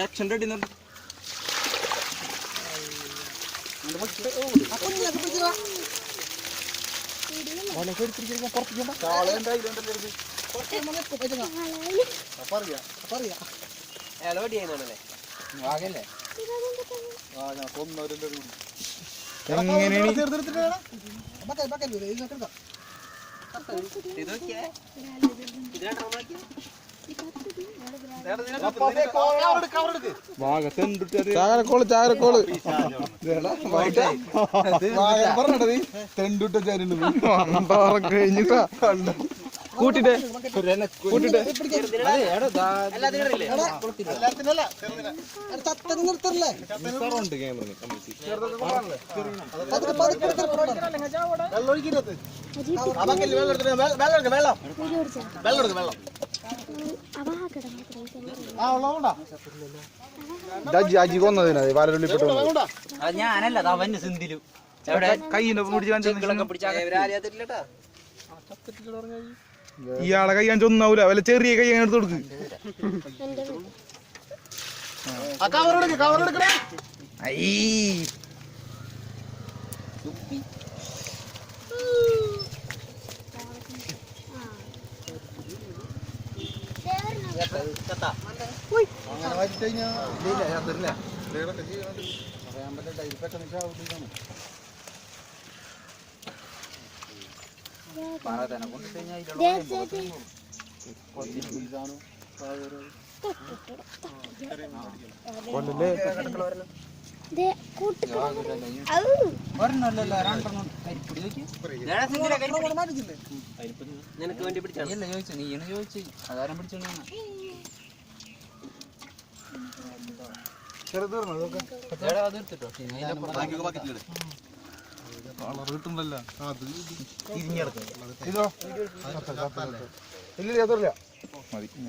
Action ready ചാകരക്കോള് ചാകരക്കോള് തെണ്ടുട്ട കഴിഞ്ഞിട്ടാ കൂട്ടിട്ട് കൂട്ടിട്ട് അജി കൊന്നതിനാ വാലുള്ളിപ്പെട്ടു ഞാനല്ല അവന്റെ സിന്ധിലു കൈയിന്റെ ഇയാളെ കൈ ഞാൻ ചൊന്നാവൂല വല്ല ചെറിയ കൈ അങ്ങനെ എടുത്ത് കൊടുക്ക്. നിനക്ക് വേണ്ടി പിടിച്ചാ ചോദിച്ചു നീയാണ് ചോദിച്ചു അതാരം പിടിച്ചോണ്ട് കിട്ടുന്നല്ലോ ഇതോ ഇല്ല മതി.